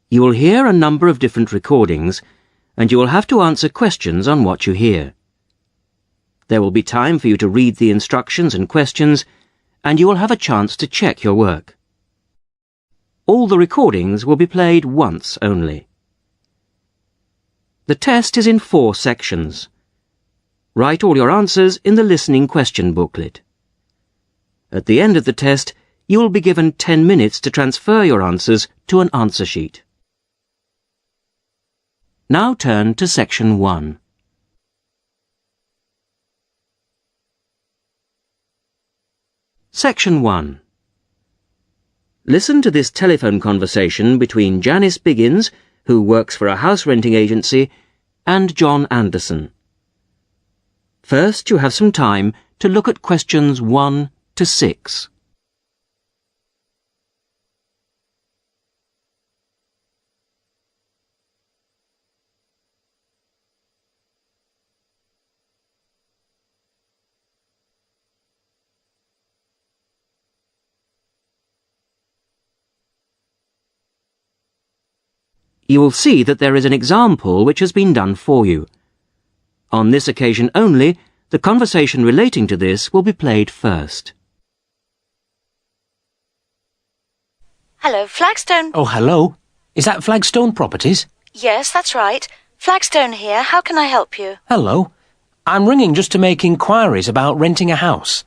You will hear a number of different recordings, and you will have to answer questions on what you hear. There will be time for you to read the instructions and questions, and you will have a chance to check your work. All the recordings will be played once only. The test is in 4 sections. Write all your answers in the listening question booklet. At the end of the test, you will be given 10 minutes to transfer your answers to an answer sheet. Now turn to Section 1. Section 1. Listen to this telephone conversation between Janice Biggins, who works for a house renting agency, and John Anderson. First, you have some time to look at questions 1 to 6. You will see that there is an example which has been done for you. On this occasion only, the conversation relating to this will be played first. Hello, Flagstone. Oh, hello. Is that Flagstone Properties? Yes, that's right. Flagstone here. How can I help you? Hello. I'm ringing just to make inquiries about renting a house.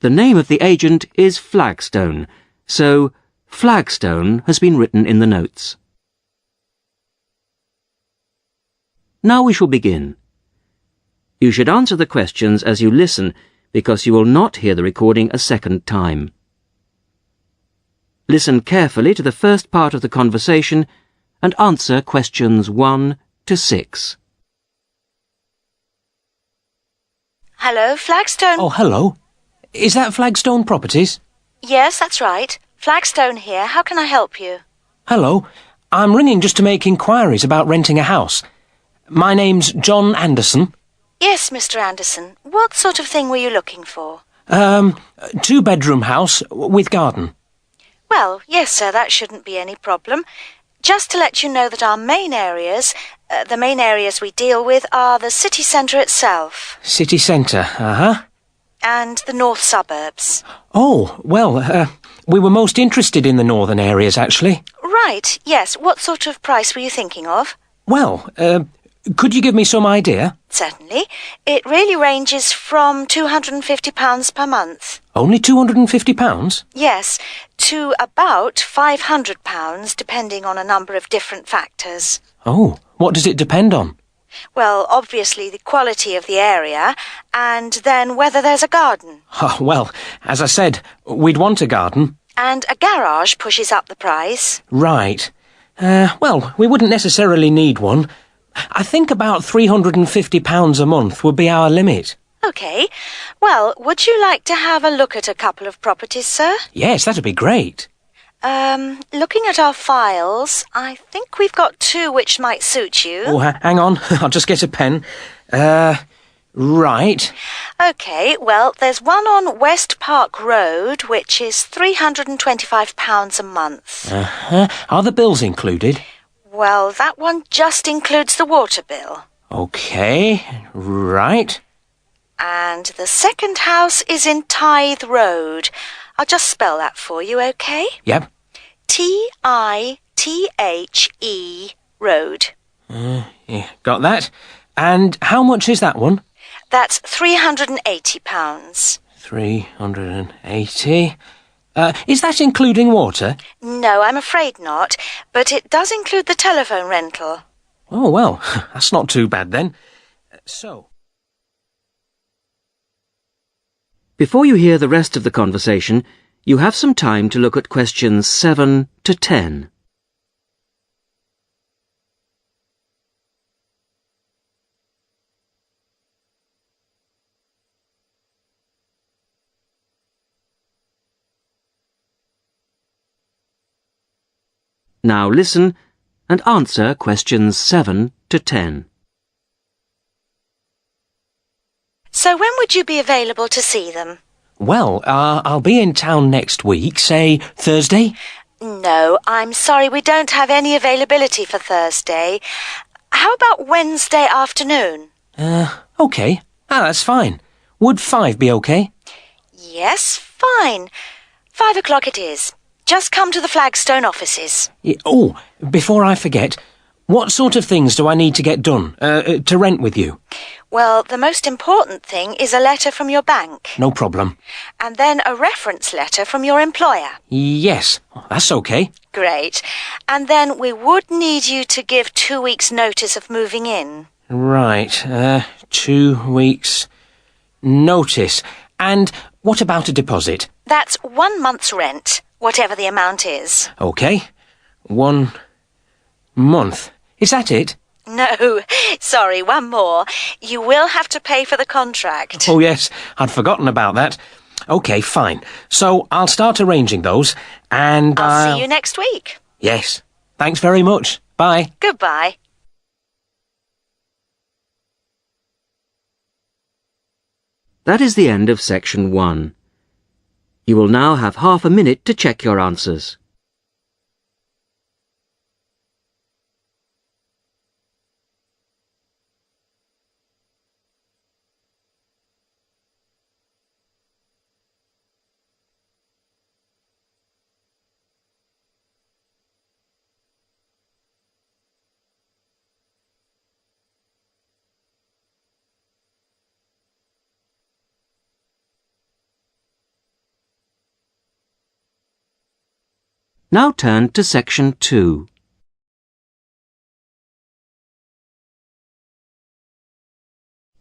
The name of the agent is Flagstone, so Flagstone has been written in the notes. Now we shall begin. You should answer the questions as you listen, because you will not hear the recording a second time. Listen carefully to the first part of the conversation and answer questions 1 to 6. Hello, Flagstone. Oh, hello. Is that Flagstone Properties? Yes, that's right. Flagstone here. How can I help you? Hello. I'm ringing just to make inquiries about renting a house. My name's John Anderson. Yes, Mr. Anderson. What sort of thing were you looking for? 2-bedroom house with garden. Well, yes, sir, that shouldn't be any problem. Just to let you know that our main areas, the main areas we deal with are the city centre itself. City centre, uh-huh. And the north suburbs. Oh, well, we were most interested in the northern areas, actually. Right, yes. What sort of price were you thinking of? Well, could you give me some idea? Certainly. It really ranges from £250 per month. Only £250? Yes, to about £500, depending on a number of different factors. Oh, what does it depend on? Well, obviously the quality of the area, and then whether there's a garden. Oh, well, as I said, we'd want a garden. And a garage pushes up the price. Right. Well, we wouldn't necessarily need one. I think about £350 a month would be our limit. OK. Well, would you like to have a look at a couple of properties, sir? Yes, that'd be great. Looking at our files, I think we've got 2 which might suit you. Oh, hang on. I'll just get a pen. Right. OK, well, there's one on West Park Road, which is £325 a month. Uh-huh. Are the bills included? Well, that one just includes the water bill. OK, right. And the second house is in Tithe Road. I'll just spell that for you, OK? Yep. Tithe Road. Yeah, got that. And how much is that one? That's £380. 380. Is that including water? No, I'm afraid not, but it does include the telephone rental. Oh, well, that's not too bad then. Before you hear the rest of the conversation, you have some time to look at questions 7 to 10. Now listen and answer questions 7 to 10. So when would you be available to see them? Well, I'll be in town next week, say Thursday. No, I'm sorry, we don't have any availability for Thursday. How about Wednesday afternoon? OK. That's fine. Would 5 be OK? Yes, fine. 5 o'clock it is. Just come to the Flagstone offices. Oh, before I forget, what sort of things do I need to get done, to rent with you? Well, the most important thing is a letter from your bank. No problem. And then a reference letter from your employer. Yes, that's OK. Great. And then we would need you to give 2 weeks' notice of moving in. Right, 2 weeks' notice. And what about a deposit? That's 1 month's rent, whatever the amount is. OK. 1 month. Is that it? No, sorry, one more. You will have to pay for the contract. Oh, yes, I'd forgotten about that. OK, fine. So I'll start arranging those, and I'll see you next week. Yes. Thanks very much. Bye. Goodbye. That is the end of section 1. You will now have half a minute to check your answers. Now turn to section 2.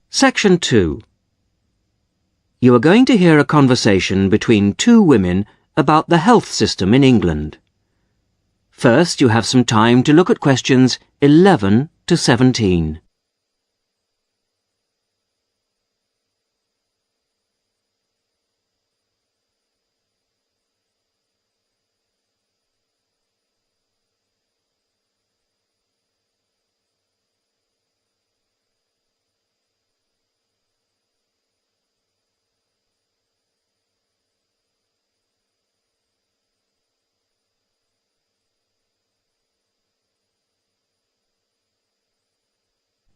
Section 2. You are going to hear a conversation between two women about the health system in England. First, you have some time to look at questions 11 to 17.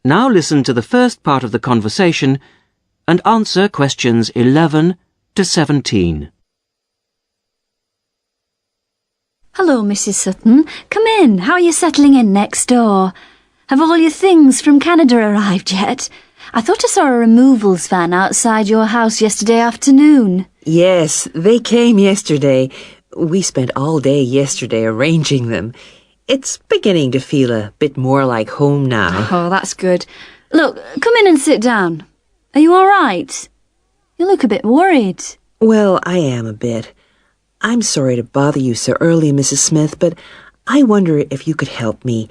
Now listen to the first part of the conversation and answer questions 11 to 17. Hello, Mrs. Sutton. Come in. How are you settling in next door? Have all your things from Canada arrived yet? I thought I saw a removals van outside your house yesterday afternoon. Yes, they came yesterday. We spent all day yesterday arranging them. It's beginning to feel a bit more like home now. Oh, that's good. Look, come in and sit down. Are you all right? You look a bit worried. Well, I am a bit. I'm sorry to bother you so early, Mrs. Smith, but I wonder if you could help me.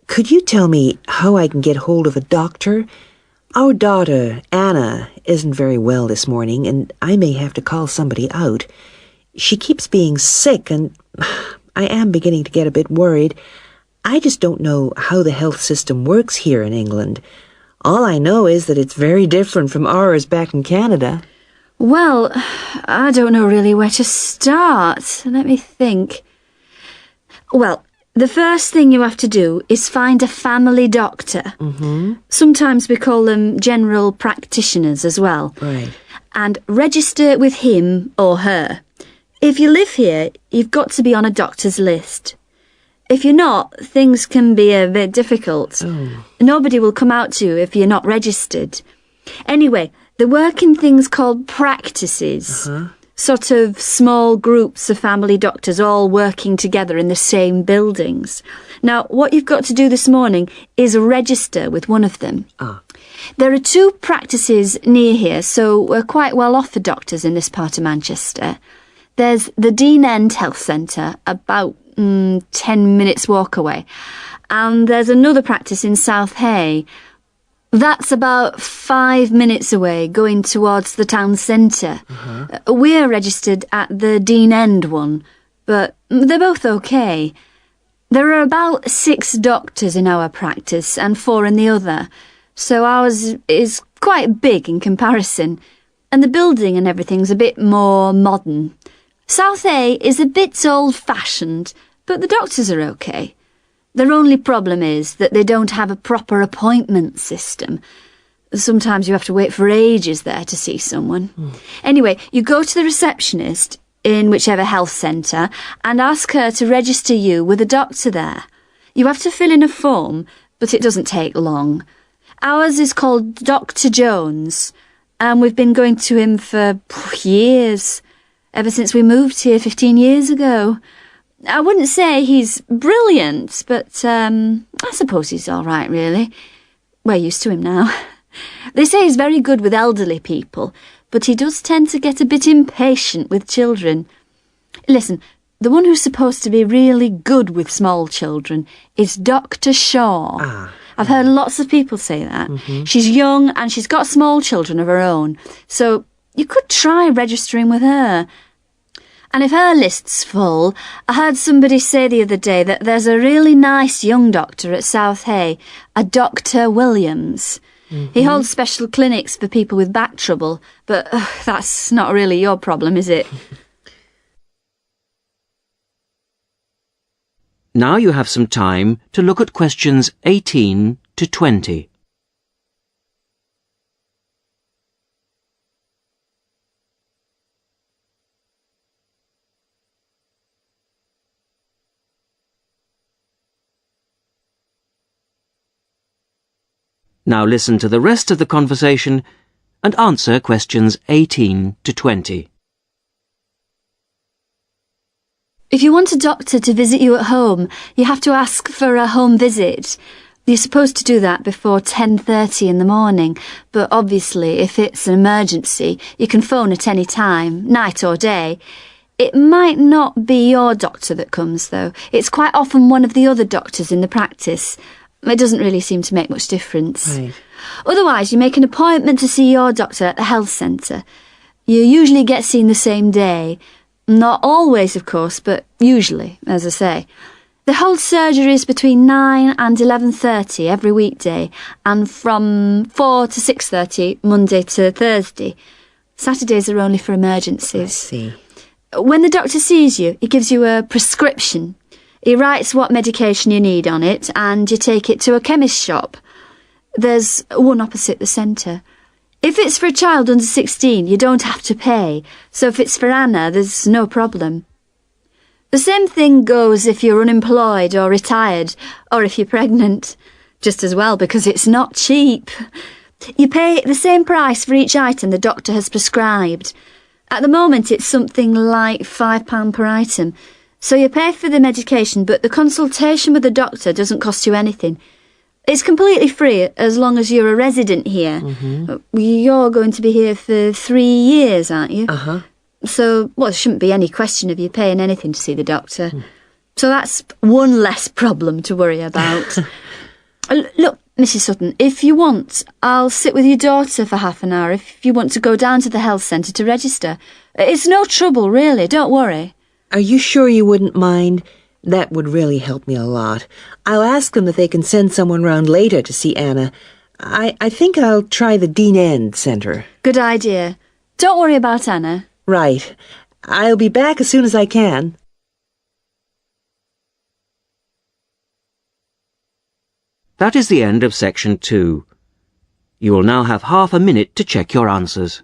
Could you tell me how I can get hold of a doctor? Our daughter, Anna, isn't very well this morning, and I may have to call somebody out. She keeps being sick, and I am beginning to get a bit worried. I just don't know how the health system works here in England. All I know is that it's very different from ours back in Canada. Well, I don't know really where to start. Let me think. Well, the first thing you have to do is find a family doctor. Mm-hmm. Sometimes we call them general practitioners as well. Right. And register with him or her. If you live here, you've got to be on a doctor's list. If you're not, things can be a bit difficult. Oh. Nobody will come out to you if you're not registered. Anyway, they work in things called practices. Sort of small groups of family doctors all working together in the same buildings. Now, what you've got to do this morning is register with one of them. There are 2 practices near here, so we're quite well off for doctors in this part of Manchester. There's the Dean End Health Centre, about 10 minutes walk away. And there's another practice in South Hay. That's about 5 minutes away, going towards the town centre. We're registered at the Dean End one, but they're both OK. There are about 6 doctors in our practice and 4 in the other, so ours is quite big in comparison. and the building and everything's a bit more modern. South A is a bit old-fashioned, but the doctors are okay. Their only problem is that they don't have a proper appointment system. Sometimes you have to wait for ages there to see someone. Anyway, you go to the receptionist in whichever health centre and ask her to register you with a doctor there. You have to fill in a form, but it doesn't take long. Ours is called Dr. Jones, and we've been going to him for years, ever since we moved here 15 years ago. I wouldn't say he's brilliant, but I suppose he's all right, really. We're used to him now. They say he's very good with elderly people, but he does tend to get a bit impatient with children. Listen, the one who's supposed to be really good with small children is Dr. Shaw. I've heard lots of people say that. She's young and she's got small children of her own, so you could try registering with her. And if her list's full, I heard somebody say the other day that there's a really nice young doctor at South Hay, a Dr. Williams. He holds special clinics for people with back trouble, but that's not really your problem, is it? Now you have some time to look at questions 18 to 20. Now listen to the rest of the conversation and answer questions 18 to 20. If you want a doctor to visit you at home, you have to ask for a home visit. You're supposed to do that before 10:30 in the morning, but obviously if it's an emergency, you can phone at any time, night or day. It might not be your doctor that comes, though. It's quite often one of the other doctors in the practice. It doesn't really seem to make much difference. Right. Otherwise, you make an appointment to see your doctor at the health centre. You usually get seen the same day. Not always, of course, but usually, as I say. They hold surgeries between 9 and 11:30 every weekday, and from 4 to 6:30 Monday to Thursday. Saturdays are only for emergencies. I see. When the doctor sees you, he gives you a prescription. He writes what medication you need on it, and you take it to a chemist shop. There's one opposite the centre. If it's for a child under 16, you don't have to pay, so if it's for Anna, there's no problem. The same thing goes if you're unemployed or retired, or if you're pregnant. Just as well, because it's not cheap. You pay the same price for each item the doctor has prescribed. At the moment, it's something like £5 per item. So you pay for the medication, but the consultation with the doctor doesn't cost you anything. It's completely free as long as you're a resident here. You're going to be here for 3 years, aren't you? So, well, there shouldn't be any question of you paying anything to see the doctor. So that's one less problem to worry about. Look, Mrs. Sutton, if you want, I'll sit with your daughter for half an hour if you want to go down to the health centre to register. It's no trouble, really, don't worry. Are you sure you wouldn't mind? That would really help me a lot. I'll ask them if they can send someone round later to see Anna. I think I'll try the Dean End Centre. Good idea. Don't worry about Anna. Right. I'll be back as soon as I can. That is the end of section 2. You will now have half a minute to check your answers.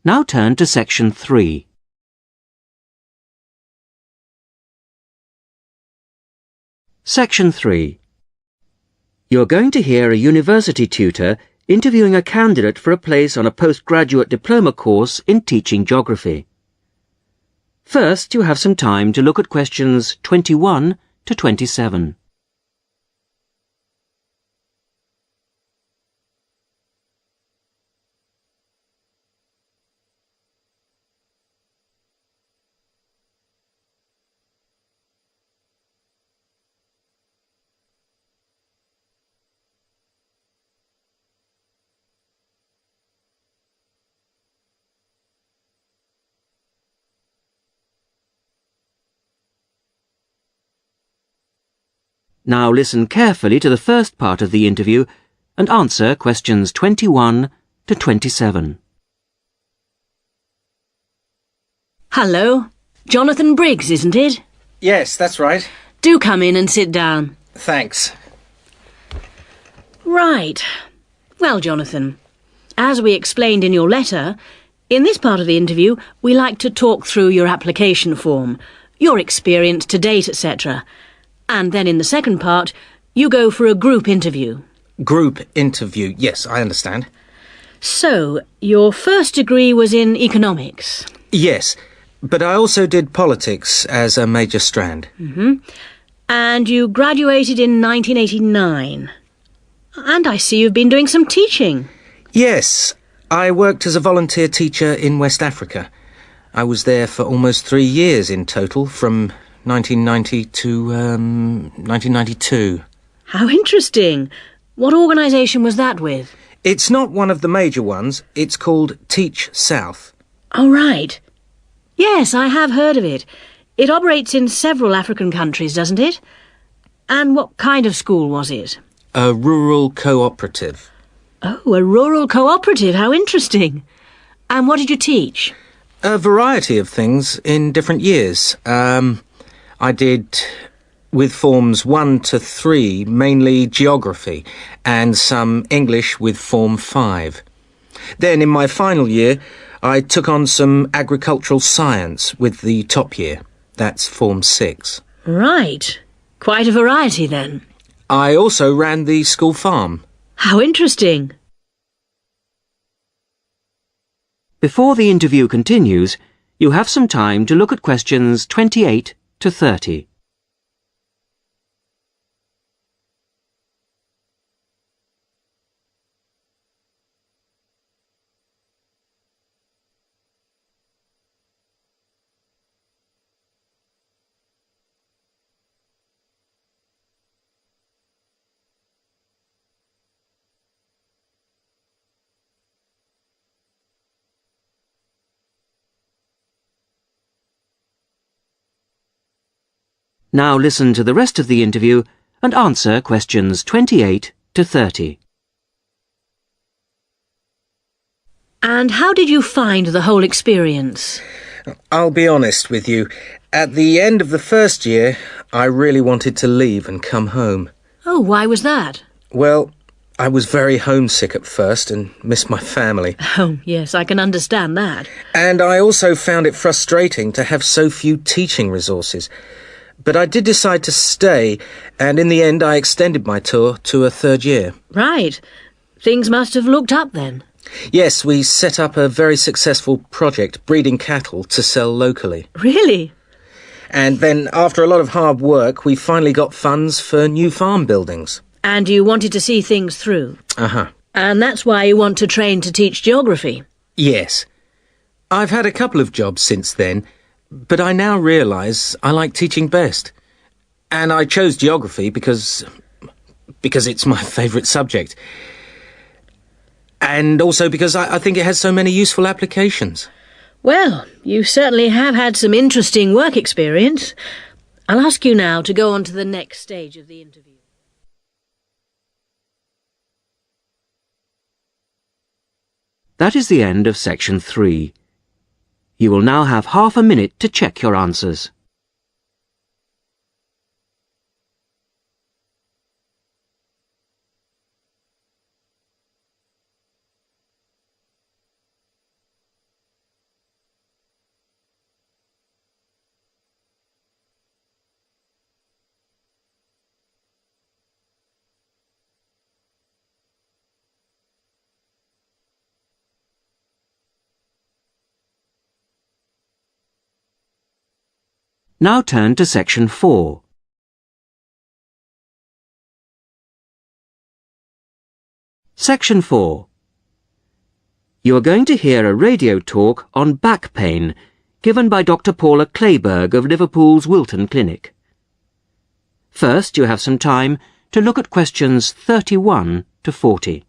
Now turn to section 3. Section 3. You're going to hear a university tutor interviewing a candidate for a place on a postgraduate diploma course in teaching geography. First, you have some time to look at questions 21 to 27. Now listen carefully to the first part of the interview and answer questions 21 to 27. Hello. Jonathan Briggs, isn't it? Yes, that's right. Do come in and sit down. Thanks. Right. Well, Jonathan, as we explained in your letter, in this part of the interview, we like to talk through your application form, your experience to date, etc. And then in the second part, you go for a group interview. Group interview. Yes, I understand. So, your first degree was in economics. Yes, but I also did politics as a major strand. And you graduated in 1989. And I see you've been doing some teaching. Yes, I worked as a volunteer teacher in West Africa. I was there for almost 3 years in total, from 1990 to 1992. How interesting. What organisation was that with? It's not one of the major ones. It's called Teach South. Oh, right. Yes, I have heard of it. It operates in several African countries, doesn't it? And what kind of school was it? A rural cooperative. Oh, a rural cooperative. How interesting. And what did you teach? A variety of things in different years. I did, with forms 1 to 3, mainly geography, and some English with form 5. Then, in my final year, I took on some agricultural science with the top year. That's form 6. Right. Quite a variety, then. I also ran the school farm. How interesting. Before the interview continues, you have some time to look at questions 28 to 30. Now listen to the rest of the interview and answer questions 28 to 30. And how did you find the whole experience? I'll be honest with you. At the end of the first year, I really wanted to leave and come home. Oh, why was that? Well, I was very homesick at first and missed my family. Oh, yes, I can understand that. And I also found it frustrating to have so few teaching resources. But I did decide to stay, and in the end I extended my tour to a 3rd year. Right. Things must have looked up then. Yes, we set up a very successful project breeding cattle to sell locally. Really? And then, after a lot of hard work, we finally got funds for new farm buildings. And you wanted to see things through. Uh-huh. And that's why you want to train to teach geography. Yes. I've had a couple of jobs since then, but I now realise I like teaching best. And I chose geography because it's my favourite subject. And also because I think it has so many useful applications. Well, you certainly have had some interesting work experience. I'll ask you now to go on to the next stage of the interview. That is the end of section 3. You will now have half a minute to check your answers. Now turn to section 4. Section 4. You are going to hear a radio talk on back pain given by Dr. Paula Clayburgh of Liverpool's Wilton Clinic. First, you have some time to look at questions 31 to 40.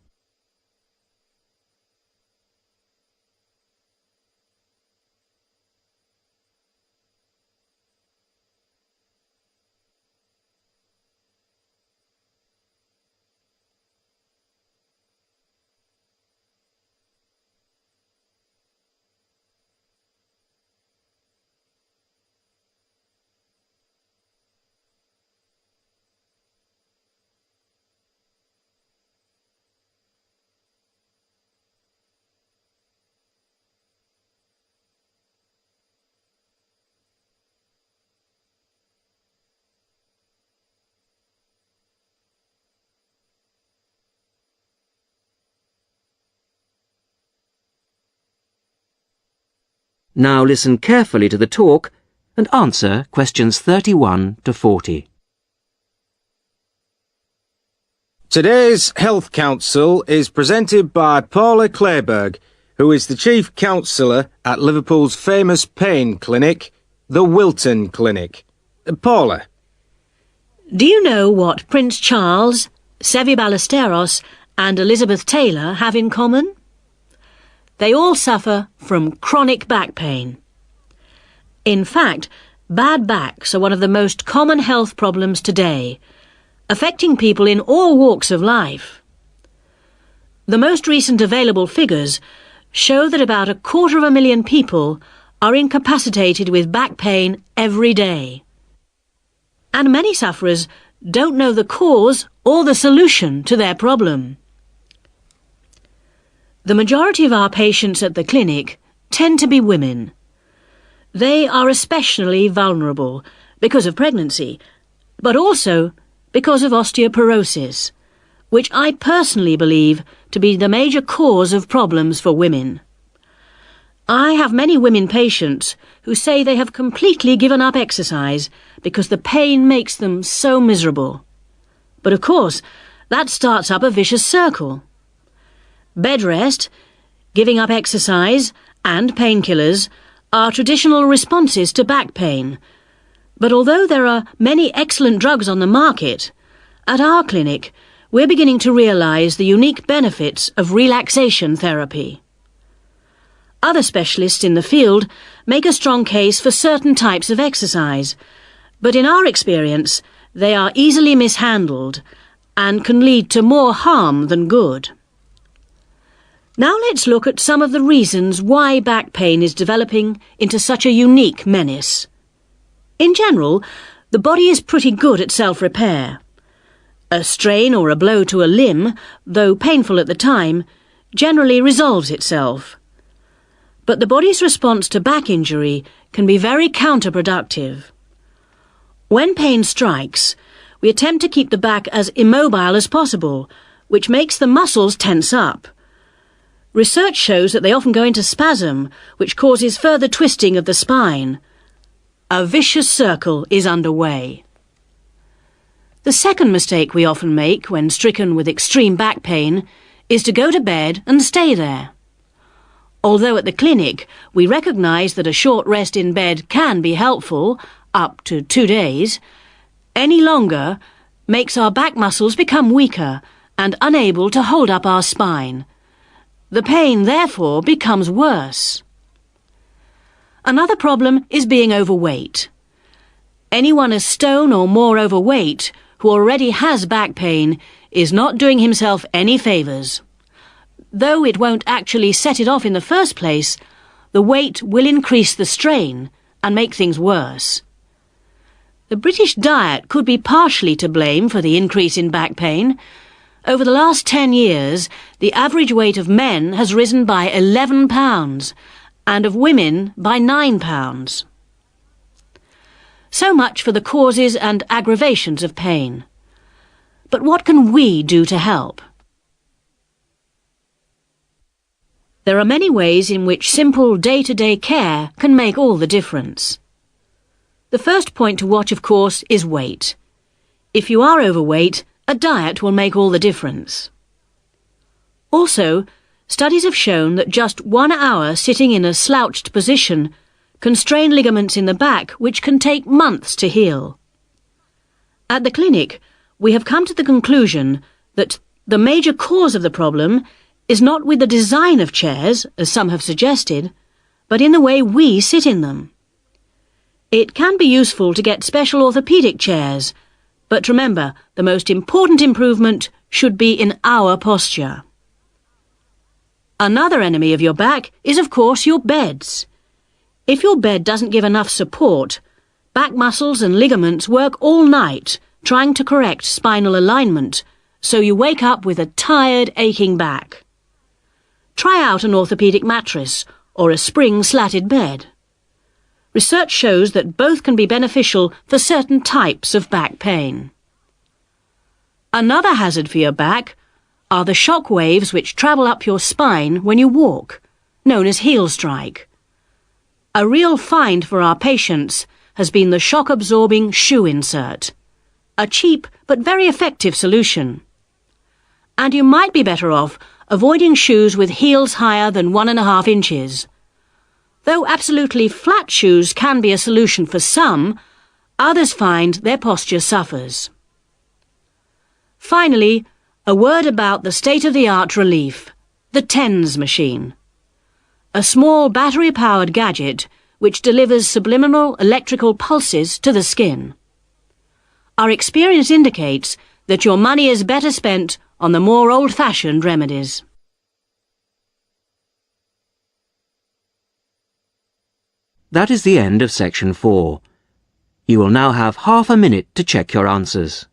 Now listen carefully to the talk and answer questions 31 to 40. Today's Health Council is presented by Paula Clayburgh, who is the Chief Counsellor at Liverpool's famous pain clinic, the Wilton Clinic. Paula. Do you know what Prince Charles, Sevi Ballesteros and Elizabeth Taylor have in common? They all suffer from chronic back pain. In fact, bad backs are one of the most common health problems today, affecting people in all walks of life. The most recent available figures show that about 250,000 people are incapacitated with back pain every day. And many sufferers don't know the cause or the solution to their problem. The majority of our patients at the clinic tend to be women. They are especially vulnerable because of pregnancy, but also because of osteoporosis, which I personally believe to be the major cause of problems for women. I have many women patients who say they have completely given up exercise because the pain makes them so miserable. But of course, that starts up a vicious circle. Bed rest, giving up exercise, and painkillers are traditional responses to back pain. But although there are many excellent drugs on the market, at our clinic we're beginning to realise the unique benefits of relaxation therapy. Other specialists in the field make a strong case for certain types of exercise, but in our experience they are easily mishandled and can lead to more harm than good. Now let's look at some of the reasons why back pain is developing into such a unique menace. In general, the body is pretty good at self-repair. A strain or a blow to a limb, though painful at the time, generally resolves itself. But the body's response to back injury can be very counterproductive. When pain strikes, we attempt to keep the back as immobile as possible, which makes the muscles tense up. Research shows that they often go into spasm, which causes further twisting of the spine. A vicious circle is underway. The second mistake we often make when stricken with extreme back pain is to go to bed and stay there. Although at the clinic we recognise that a short rest in bed can be helpful, up to 2 days, any longer makes our back muscles become weaker and unable to hold up our spine. The pain, therefore, becomes worse. Another problem is being overweight. Anyone a stone or more overweight who already has back pain is not doing himself any favours. Though it won't actually set it off in the first place, the weight will increase the strain and make things worse. The British diet could be partially to blame for the increase in back pain. Over the last 10 years, the average weight of men has risen by 11 pounds and of women by 9 pounds. So much for the causes and aggravations of pain. But what can we do to help? There are many ways in which simple day-to-day care can make all the difference. The first point to watch, of course, is weight. If you are overweight, a diet will make all the difference. Also, studies have shown that just 1 hour sitting in a slouched position can strain ligaments in the back which can take months to heal. At the clinic, we have come to the conclusion that the major cause of the problem is not with the design of chairs, as some have suggested, but in the way we sit in them. It can be useful to get special orthopaedic chairs, but remember, the most important improvement should be in our posture. Another enemy of your back is, of course, your beds. If your bed doesn't give enough support, back muscles and ligaments work all night trying to correct spinal alignment, so you wake up with a tired, aching back. Try out an orthopaedic mattress or a spring-slatted bed. Research shows that both can be beneficial for certain types of back pain. Another hazard for your back are the shock waves which travel up your spine when you walk, known as heel strike. A real find for our patients has been the shock-absorbing shoe insert. A cheap but very effective solution. And you might be better off avoiding shoes with heels higher than 1.5 inches. Though absolutely flat shoes can be a solution for some, others find their posture suffers. Finally, a word about the state-of-the-art relief, the TENS machine. A small battery-powered gadget which delivers subliminal electrical pulses to the skin. Our experience indicates that your money is better spent on the more old-fashioned remedies. That is the end of section 4. You will now have half a minute to check your answers.